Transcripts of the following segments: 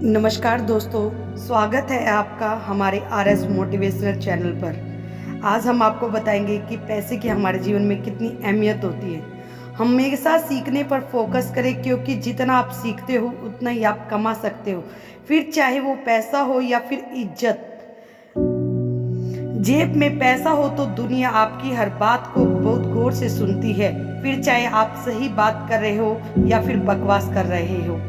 नमस्कार दोस्तों, स्वागत है आपका हमारे RS मोटिवेशनल चैनल पर। आज हम आपको बताएंगे कि पैसे की हमारे जीवन में कितनी अहमियत होती है। हमेशा सीखने पर फोकस करें, क्योंकि जितना आप सीखते हो उतना ही आप कमा सकते हो, फिर चाहे वो पैसा हो या फिर इज्जत। जेब में पैसा हो तो दुनिया आपकी हर बात को बहुत गौर से सुनती है, फिर चाहे आप सही बात कर रहे हो या फिर बकवास कर रहे हो।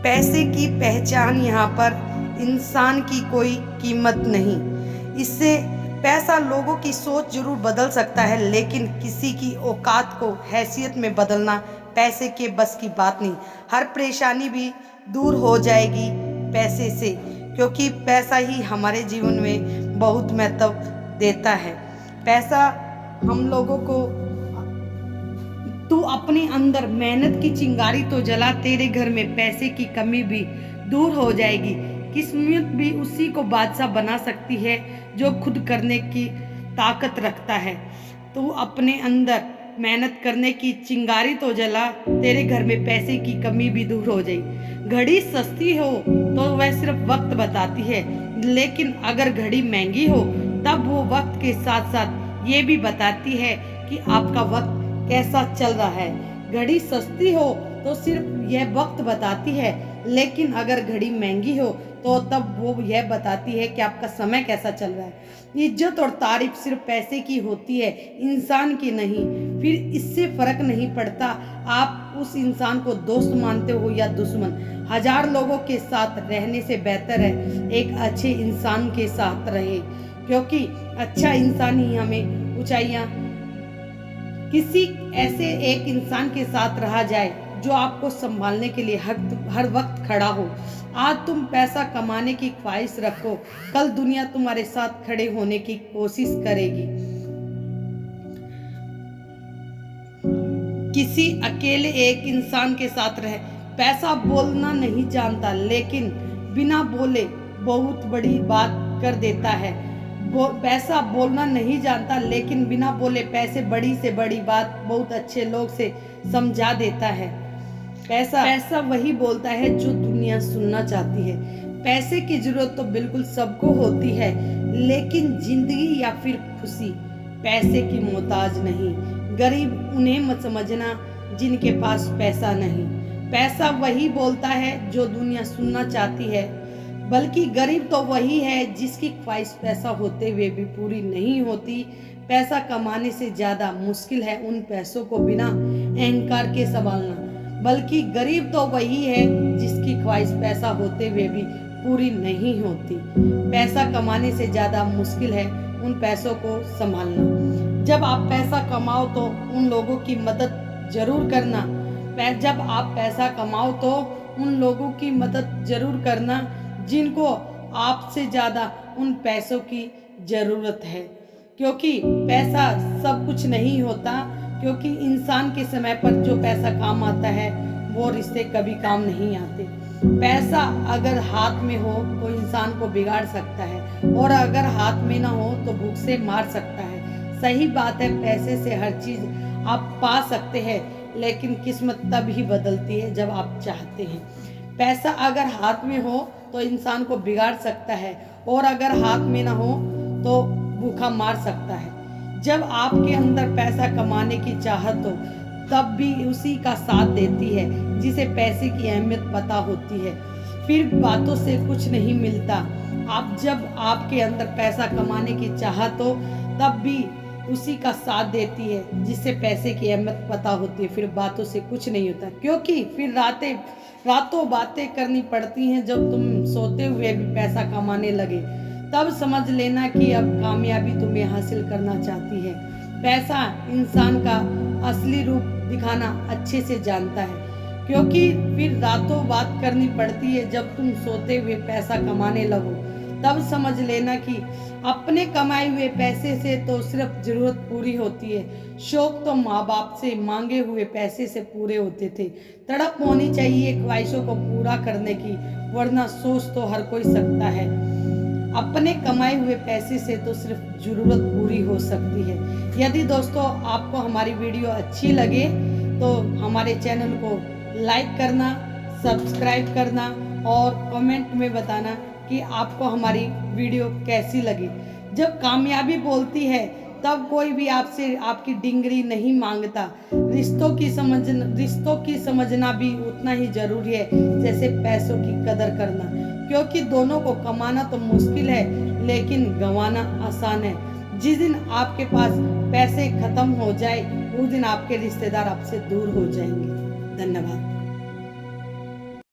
पैसे की पहचान यहाँ पर इंसान की कोई कीमत नहीं। इससे पैसा लोगों की सोच जरूर बदल सकता है, लेकिन किसी की औकात को हैसियत में बदलना पैसे के बस की बात नहीं। हर परेशानी भी दूर हो जाएगी पैसे से, क्योंकि पैसा ही हमारे जीवन में बहुत महत्व देता है। पैसा हम लोगों को, तू अपने अंदर मेहनत की चिंगारी तो जला, तेरे घर में पैसे की कमी भी दूर हो जाएगी। किस्मत भी उसी को बादशाह बना सकती है जो खुद करने की ताकत रखता है। तू अपने अंदर मेहनत करने की चिंगारी तो जला, तेरे घर में पैसे की कमी भी दूर हो जाएगी। घड़ी सस्ती हो तो वह सिर्फ वक्त बताती है, लेकिन अगर घड़ी महंगी हो तब वो वक्त के साथ साथ ये भी बताती है कि आपका वक्त कैसा चल रहा है। घड़ी सस्ती हो तो सिर्फ यह वक्त बताती है, लेकिन अगर घड़ी महंगी हो तो तब वो यह बताती है कि आपका समय कैसा चल रहा है। इज्जत और तारीफ सिर्फ पैसे की होती है, इंसान की नहीं। फिर इससे फर्क नहीं पड़ता आप उस इंसान को दोस्त मानते हो या दुश्मन। हजार लोगों के साथ रहने से बेहतर है एक अच्छे इंसान के साथ रहे, क्योंकि अच्छा इंसान ही हमें ऊंचाइयां। किसी ऐसे एक इंसान के साथ रहा जाए जो आपको संभालने के लिए हर वक्त खड़ा हो। आज तुम पैसा कमाने की ख्वाहिश रखो, कल दुनिया तुम्हारे साथ खड़े होने की कोशिश करेगी। किसी अकेले एक इंसान के साथ रहे। पैसा बोलना नहीं जानता, लेकिन बिना बोले बहुत बड़ी बात कर देता है। पैसा बोलना नहीं जानता, लेकिन बिना बोले पैसे बड़ी से बड़ी बात बहुत अच्छे लोग से समझा देता है। पैसा वही बोलता है जो दुनिया सुनना चाहती है। पैसे की जरूरत तो बिल्कुल सबको होती है, लेकिन जिंदगी या फिर खुशी पैसे की मोहताज नहीं। गरीब उन्हें मत समझना जिनके पास पैसा नहीं। पैसा वही बोलता है जो दुनिया सुनना चाहती है, बल्कि गरीब तो वही है जिसकी ख्वाहिश पैसा होते हुए भी पूरी नहीं होती। पैसा कमाने से ज़्यादा मुश्किल है उन पैसों को बिना अहंकार के संभालना, बल्कि गरीब तो वही है जिसकी ख्वाहिश पैसा होते हुए भी पूरी नहीं होती। पैसा कमाने से ज़्यादा मुश्किल है उन पैसों को संभालना। जब आप पैसा कमाओ तो उन लोगों की मदद जरूर करना। जब आप पैसा कमाओ तो उन लोगों की मदद जरूर करना जिनको आपसे ज़्यादा उन पैसों की ज़रूरत है, क्योंकि पैसा सब कुछ नहीं होता। क्योंकि इंसान के समय पर जो पैसा काम आता है वो रिश्ते कभी काम नहीं आते। पैसा अगर हाथ में हो तो इंसान को बिगाड़ सकता है, और अगर हाथ में ना हो तो भूख से मार सकता है। सही बात है, पैसे से हर चीज़ आप पा सकते हैं, लेकिन किस्मत तब ही बदलती है जब आप चाहते हैं। पैसा अगर हाथ में हो तो इंसान को बिगाड़ सकता है, और अगर हाथ में ना हो तो भूखा मार सकता है। जब आपके अंदर पैसा कमाने की चाहत हो तब भी उसी का साथ देती है जिसे पैसे की अहमियत पता होती है। फिर बातों से कुछ नहीं मिलता। जब आपके अंदर पैसा कमाने की चाहत हो तब भी उसी का साथ देती है जिससे पैसे की अहमियत पता होती है। फिर बातों से कुछ नहीं होता, क्योंकि फिर रातों बातें करनी पड़ती हैं। जब तुम सोते हुए भी पैसा कमाने लगे तब समझ लेना कि अब कामयाबी तुम्हें हासिल करना चाहती है। पैसा इंसान का असली रूप दिखाना अच्छे से जानता है, क्योंकि फिर रातों बात करनी पड़ती है। जब तुम सोते हुए पैसा कमाने लगो तब समझ लेना कि अपने कमाए हुए पैसे से तो सिर्फ जरूरत पूरी होती है। शौक तो माँ बाप से मांगे हुए पैसे से पूरे होते थे। तड़प होनी चाहिए ख्वाहिशों को पूरा करने की, वरना सोच तो हर कोई सकता है। अपने कमाए हुए पैसे से तो सिर्फ जरूरत पूरी हो सकती है। यदि दोस्तों आपको हमारी वीडियो अच्छी लगे तो हमारे चैनल को लाइक करना, सब्सक्राइब करना और कमेंट में बताना कि आपको हमारी वीडियो कैसी लगी। जब कामयाबी बोलती है तब कोई भी आपसे आपकी डिंगरी नहीं मांगता। रिश्तों की समझना भी उतना ही जरूरी है जैसे पैसों की कदर करना, क्योंकि दोनों को कमाना तो मुश्किल है लेकिन गंवाना आसान है। जिस दिन आपके पास पैसे खत्म हो जाए उस दिन आपके रिश्तेदार आपसे दूर हो जाएंगे। धन्यवाद।